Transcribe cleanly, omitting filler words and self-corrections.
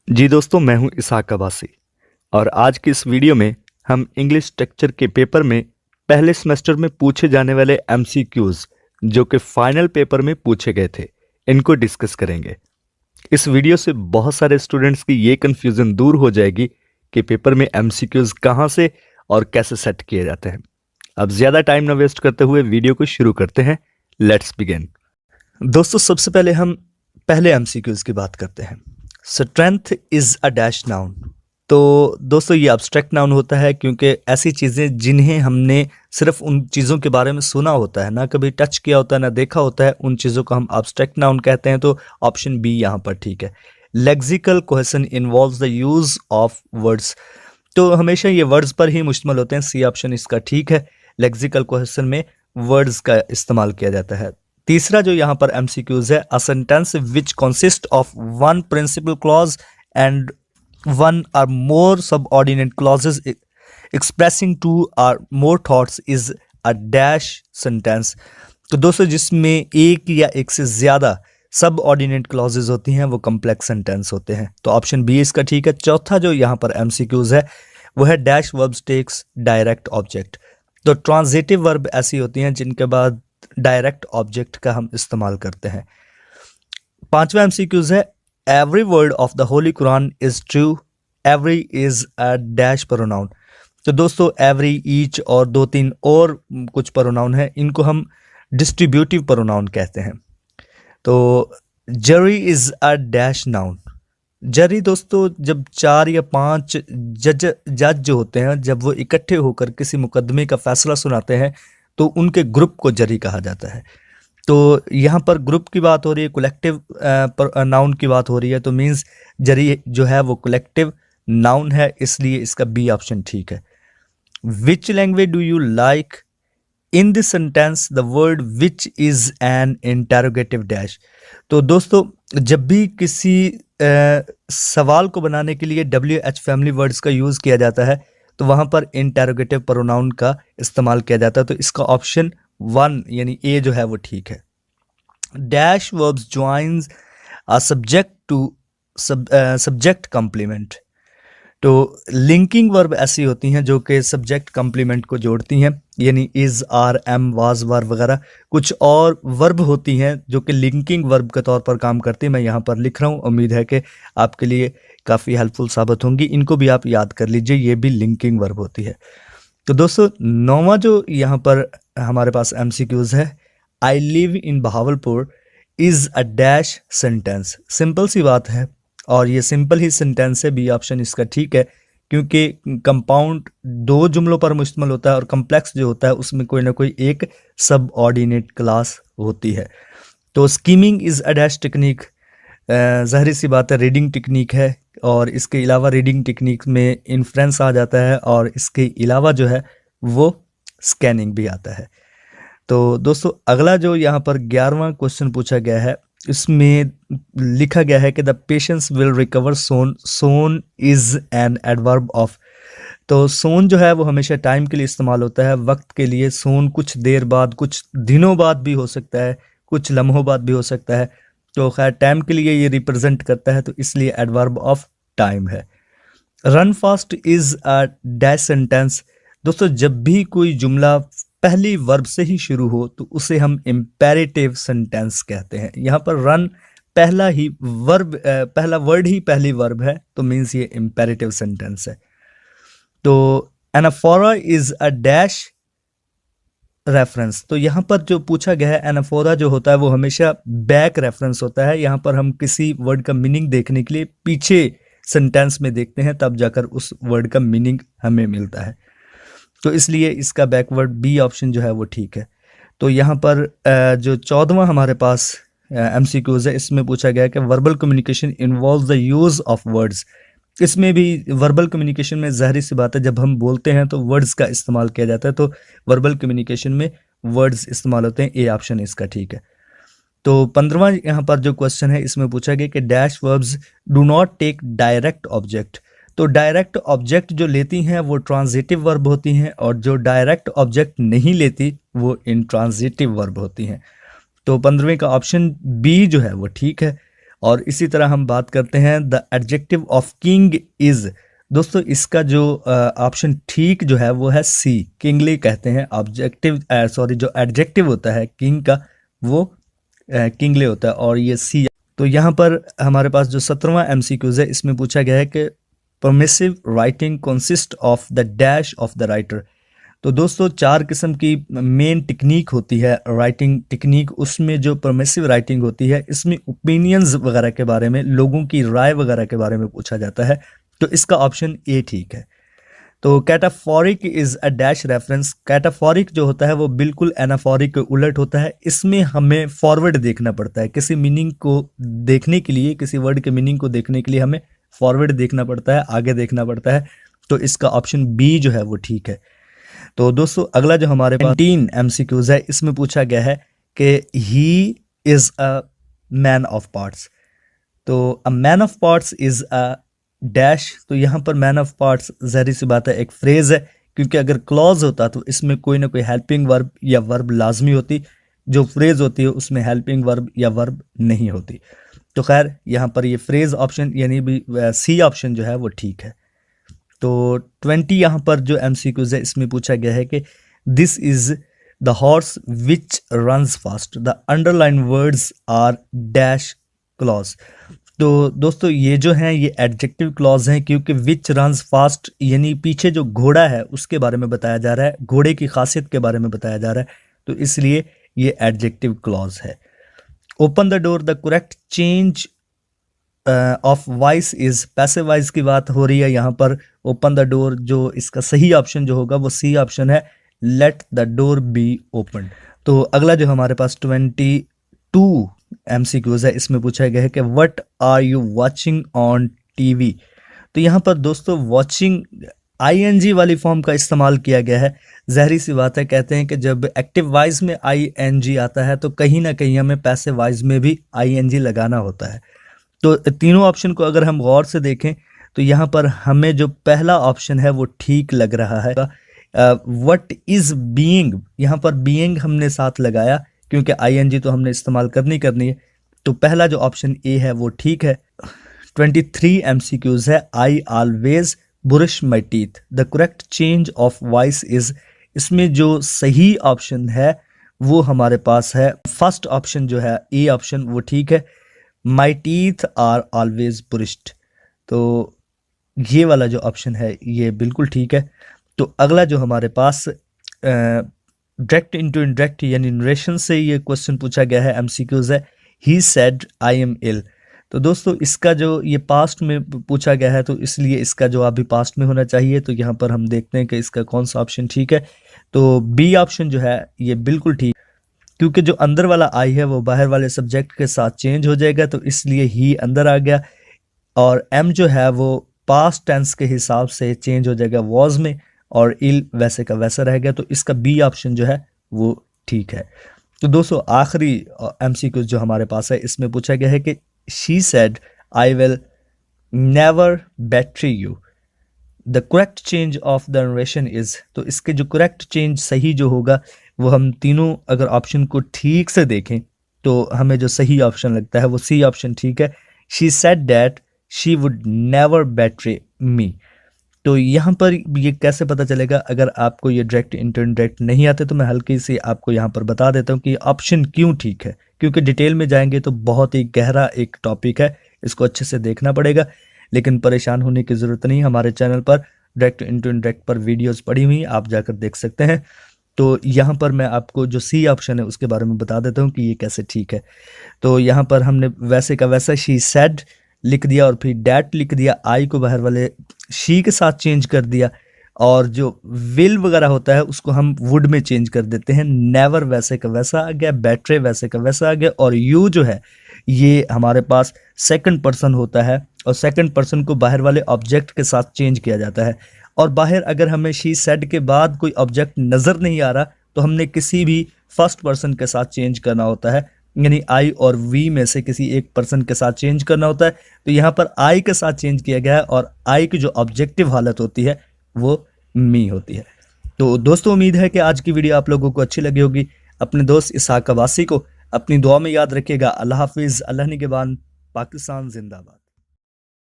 जी दोस्तों, मैं हूं इसाक अब्बासी और आज की इस वीडियो में हम इंग्लिश स्ट्रक्चर के पेपर में पहले सेमेस्टर में पूछे जाने वाले एमसीक्यूज जो कि फाइनल पेपर में पूछे गए थे, इनको डिस्कस करेंगे। इस वीडियो से बहुत सारे स्टूडेंट्स की ये कन्फ्यूजन दूर हो जाएगी कि पेपर में एमसीक्यूज कहाँ से और कैसे सेट किए जाते हैं। अब ज़्यादा टाइम न वेस्ट करते हुए वीडियो को शुरू करते हैं। Let's begin. दोस्तों, सबसे पहले हम पहले एमसीक्यूज की बात करते हैं। Strength is a dash noun. तो दोस्तों, ये अब्स्ट्रैक्ट नाउन होता है क्योंकि ऐसी चीज़ें जिन्हें हमने सिर्फ उन चीज़ों के बारे में सुना होता है, ना कभी टच किया होता है, ना देखा होता है, उन चीज़ों को हम अब्स्ट्रैक्ट नाउन कहते हैं। तो ऑप्शन बी यहाँ पर ठीक है। Lexical cohesion involves the use of words. तो हमेशा ये वर्ड्स पर ही मुश्तमिल होते हैं। सी ऑप्शन इसका ठीक है। लेक्सिकल कोहेसन में वर्ड्स का इस्तेमाल किया जाता है। तीसरा जो यहाँ पर एमसीक्यूज है, a sentence which consist of one principal clause and one or more subordinate clauses expressing two or more thoughts is a dash sentence. तो दोस्तों, जिसमें एक या एक से ज्यादा सब ऑर्डिनेट क्लॉजेज होती हैं वो कम्प्लेक्स सेंटेंस होते हैं। तो ऑप्शन बी इसका ठीक है। चौथा जो यहाँ पर एमसीक्यूज है वो है dash verbs takes direct object. तो ट्रांजिटिव वर्ब ऐसी होती हैं जिनके बाद डायरेक्ट ऑब्जेक्ट का हम इस्तेमाल करते हैं। पांचवा एमसीक्यूज है, every word of the Holi Quran is true, every is a dash pronoun. तो दोस्तों, एवरी, ईच और दो तीन और कुछ प्रोनाउन है, इनको हम डिस्ट्रीब्यूटिव प्रोनाउन कहते हैं। तो जरी इज अ डैश नाउन। जरी दोस्तों, जब 4 या 5 जज जो होते हैं, जब वो इकट्ठे होकर किसी मुकदमे का फैसला सुनाते हैं तो उनके ग्रुप को जरी कहा जाता है। तो यहाँ पर ग्रुप की बात हो रही है, कलेक्टिव नाउन की बात हो रही है, तो मीन्स जरी जो है वो कलेक्टिव नाउन है, इसलिए इसका बी ऑप्शन ठीक है। Which language do you like? In this sentence the word which is an interrogative dash. तो दोस्तों, जब भी किसी सवाल को बनाने के लिए WH फैमिली वर्ड्स का यूज किया जाता है तो वहां पर इंटेरोगेटिव प्रोनाउन का इस्तेमाल किया जाता है। तो इसका ऑप्शन 1 यानी ए जो है वो ठीक है। Dash verbs joins a subject to subject complement. तो लिंकिंग वर्ब ऐसी होती हैं जो कि सब्जेक्ट कॉम्प्लीमेंट को जोड़ती हैं, यानी इज, आर, एम, वाज, वर वगैरह। कुछ और वर्ब होती हैं जो कि लिंकिंग वर्ब के तौर पर काम करती हैं। मैं यहाँ पर लिख रहा हूँ, उम्मीद है कि आपके लिए काफ़ी हेल्पफुल साबित होंगी। इनको भी आप याद कर लीजिए, ये भी लिंकिंग वर्ब होती है। तो दोस्तों, 9वां जो यहाँ पर हमारे पास एमसीक्यूज है, I live in Bahawalpur is a dash sentence. Simple सी बात है और ये सिंपल ही सेंटेंस है, बी ऑप्शन इसका ठीक है, क्योंकि कंपाउंड 2 जुमलों पर मुश्तमिल होता है और कम्प्लेक्स जो होता है उसमें कोई ना कोई एक सब ऑर्डिनेट क्लास होती है। तो skimming is a dash technique, ज़ाहिर सी बात है रीडिंग टेक्निक है, और इसके अलावा रीडिंग टेक्निक में इन्फ्रेंस आ जाता है और इसके अलावा जो है वो स्कैनिंग भी आता है। तो दोस्तों, अगला जो यहाँ पर 11वां क्वेश्चन पूछा गया है, इसमें लिखा गया है कि the patients will recover soon. Soon is an adverb of. तो सोन जो है वो हमेशा टाइम के लिए इस्तेमाल होता है, वक्त के लिए। सोन कुछ देर बाद, कुछ दिनों बाद भी हो सकता है, कुछ लम्हों बाद भी हो सकता है। तो खैर, टाइम के लिए ये रिप्रेजेंट करता है, तो इसलिए एडवर्ब ऑफ टाइम है। Run fast is a dash sentence. दोस्तों, जब भी कोई जुमला पहली वर्ब से ही शुरू हो तो उसे हम इम्पेरेटिव सेंटेंस कहते हैं। यहाँ पर रन पहला वर्ड ही पहली वर्ब है, तो मीन्स ये इम्पेरेटिव सेंटेंस है। तो anaphora is a dash reference. तो यहाँ पर जो पूछा गया है, एनाफोरा जो होता है वो हमेशा बैक रेफरेंस होता है। यहाँ पर हम किसी वर्ड का मीनिंग देखने के लिए पीछे सेंटेंस में देखते हैं, तब जाकर उस वर्ड का मीनिंग हमें मिलता है। तो इसलिए इसका बैकवर्ड बी ऑप्शन जो है वो ठीक है। तो यहाँ पर जो 14वां हमारे पास एमसीक्यूज है, इसमें पूछा गया है कि verbal communication involves the use of words. इसमें भी वर्बल कम्युनिकेशन में ज़ाहिर सी बात है, जब हम बोलते हैं तो वर्ड्स का इस्तेमाल किया जाता है। तो वर्बल कम्युनिकेशन में वर्ड्स इस्तेमाल होते हैं, ए ऑप्शन इसका ठीक है। तो 15वां यहाँ पर जो क्वेश्चन है, इसमें पूछा गया कि dash verbs do not take direct object. तो डायरेक्ट ऑब्जेक्ट जो लेती हैं वो ट्रांजिटिव वर्ब होती हैं, और जो डायरेक्ट ऑब्जेक्ट नहीं लेती वो इंट्रांजिटिव वर्ब होती हैं। तो 15वें का ऑप्शन बी जो है वो ठीक है। और इसी तरह हम बात करते हैं the adjective of king is. दोस्तों इसका जो ऑप्शन ठीक जो है वो है सी, किंगली कहते हैं। ऑब्जेक्टिव सॉरी जो एडजेक्टिव होता है किंग का वो किंगली होता है, और ये सी। तो यहाँ पर हमारे पास जो 17वां एमसीक्यूज है इसमें पूछा गया है कि permissive writing consist of the dash of the writer. तो दोस्तों 4 किस्म की मेन टेक्निक होती है राइटिंग टेक्निक। उसमें जो परमिसिव राइटिंग होती है इसमें ओपिनियंस वगैरह के बारे में, लोगों की राय वगैरह के बारे में पूछा जाता है। तो इसका ऑप्शन ए ठीक है। तो cataphoric is a dash reference. Cataphoric जो होता है वो बिल्कुल एनाफोरिक के उलट होता है। इसमें हमें फॉरवर्ड देखना पड़ता है, किसी मीनिंग को देखने के लिए, किसी वर्ड के मीनिंग को देखने के लिए हमें फॉरवर्ड देखना पड़ता है, आगे देखना पड़ता है। तो इसका ऑप्शन बी जो है वो ठीक है। तो दोस्तों अगला जो हमारे पास 19 एमसीक्यूज है इसमें पूछा गया है कि he is a man of parts. तो a man of parts is a dash. तो यहाँ पर मैन ऑफ पार्ट्स ज़ाहिर सी बात है एक फ्रेज है, क्योंकि अगर क्लॉज होता तो इसमें कोई ना कोई हेल्पिंग वर्ब या वर्ब लाजमी होती। जो फ्रेज होती है उसमें हेल्पिंग वर्ब या वर्ब नहीं होती। तो खैर यहाँ पर ये फ्रेज ऑप्शन यानी भी सी ऑप्शन जो है वो ठीक है। तो 20 यहाँ पर जो एमसीक्यूज है इसमें पूछा गया है कि this is the horse which runs fast. The underline words are dash clause. तो दोस्तों ये जो हैं ये एडजेक्टिव क्लॉज हैं, क्योंकि विच रन्स फास्ट यानी पीछे जो घोड़ा है उसके बारे में बताया जा रहा है, घोड़े की खासियत के बारे में बताया जा रहा है। तो इसलिए ये एडजेक्टिव क्लॉज है। Open the door, the correct change of voice is passive voice की बात हो रही है यहाँ पर। ओपन द डोर जो इसका सही ऑप्शन जो होगा वो सी ऑप्शन है, let the door be open. तो अगला जो हमारे पास 22 एमसीक्यूज है इसमें पूछा गया है कि what are you watching on TV. तो यहाँ पर दोस्तों वॉचिंग आईएनजी वाली फॉर्म का इस्तेमाल किया गया है। ज़ाहिर सी बात है, कहते हैं कि जब एक्टिव वॉइस में आईएनजी आता है तो कहीं ना कहीं हमें पैसिव वॉइस में भी आईएनजी लगाना होता है। तो तीनों ऑप्शन को अगर हम गौर से देखें तो यहाँ पर हमें जो पहला ऑप्शन है वो ठीक लग रहा है। व्हाट इज बीइंग, यहाँ पर बीइंग हमने साथ लगाया क्योंकि आईएनजी तो हमने इस्तेमाल करनी है। तो पहला जो ऑप्शन ए है वो ठीक है। 23 एमसीक्यूज है I always brush my teeth. The correct change of voice is. इसमें जो सही ऑप्शन है वो हमारे पास है फर्स्ट ऑप्शन जो है ए ऑप्शन, वो ठीक है। My teeth are always brushed. तो ये वाला जो ऑप्शन है ये बिल्कुल ठीक है। तो अगला जो हमारे पास डायरेक्ट इनटू इनडायरेक्ट यानी नरेशन से ये क्वेश्चन पूछा गया है, एमसीक्यूज है। He said I am ill. तो दोस्तों इसका जो ये पास्ट में पूछा गया है तो इसलिए इसका जवाब भी पास्ट में होना चाहिए। तो यहाँ पर हम देखते हैं कि इसका कौन सा ऑप्शन ठीक है। तो बी ऑप्शन जो है ये बिल्कुल ठीक, क्योंकि जो अंदर वाला आई है वो बाहर वाले सब्जेक्ट के साथ चेंज हो जाएगा, तो इसलिए ही अंदर आ गया। और एम जो है वो पास्ट टेंस के हिसाब से चेंज हो जाएगा वॉज में, और इल वैसे का वैसा रहेगा। तो इसका बी ऑप्शन जो है वो ठीक है। तो दोस्तों आखिरी एमसीक्यू जो हमारे पास है इसमें पूछा गया है कि she said I will never betray you. The correct change of the narration is. तो इसके जो करेक्ट चेंज सही जो होगा वो हम तीनों अगर ऑप्शन को ठीक से देखें तो हमें जो सही ऑप्शन लगता है वो सी ऑप्शन ठीक है। She said that she would never betray me. तो यहाँ पर ये कैसे पता चलेगा, अगर आपको ये डायरेक्ट इंटरडायरेक्ट नहीं आते तो मैं हल्की से आपको यहाँ पर बता देता हूँ कि ऑप्शन क्यों ठीक है, क्योंकि डिटेल में जाएंगे तो बहुत ही गहरा एक टॉपिक है, इसको अच्छे से देखना पड़ेगा। लेकिन परेशान होने की ज़रूरत नहीं, हमारे चैनल पर डायरेक्ट इंटरडायरेक्ट पर वीडियोज़ पड़ी हुई आप जाकर देख सकते हैं। तो यहाँ पर मैं आपको जो सी ऑप्शन है उसके बारे में बता देता हूँ कि ये कैसे ठीक है। तो यहाँ पर हमने वैसे का वैसा शी सेड लिख दिया और फिर डैट लिख दिया, आई को बाहर वाले शी के साथ चेंज कर दिया, और जो विल वगैरह होता है उसको हम वुड में चेंज कर देते हैं। नेवर वैसे का वैसा आ गया, बैटरे वैसे का वैसा आ गया, और यू जो है ये हमारे पास सेकंड पर्सन होता है और सेकंड पर्सन को बाहर वाले ऑब्जेक्ट के साथ चेंज किया जाता है। और बाहर अगर हमें शी सेड के बाद कोई ऑब्जेक्ट नज़र नहीं आ रहा तो हमने किसी भी फर्स्ट पर्सन के साथ चेंज करना होता है, यानी आई और वी में से किसी एक पर्सन के साथ चेंज करना होता है। तो यहाँ पर आई के साथ चेंज किया गया है और आई की जो ऑब्जेक्टिव हालत होती है वो मी होती है। तो दोस्तों उम्मीद है कि आज की वीडियो आप लोगों को अच्छी लगी होगी। अपने दोस्त इसहाक अब्बासी को अपनी दुआ में याद रखिएगा। अल्लाह हाफिज़, अल्लाह निगहबान। पाकिस्तान जिंदाबाद।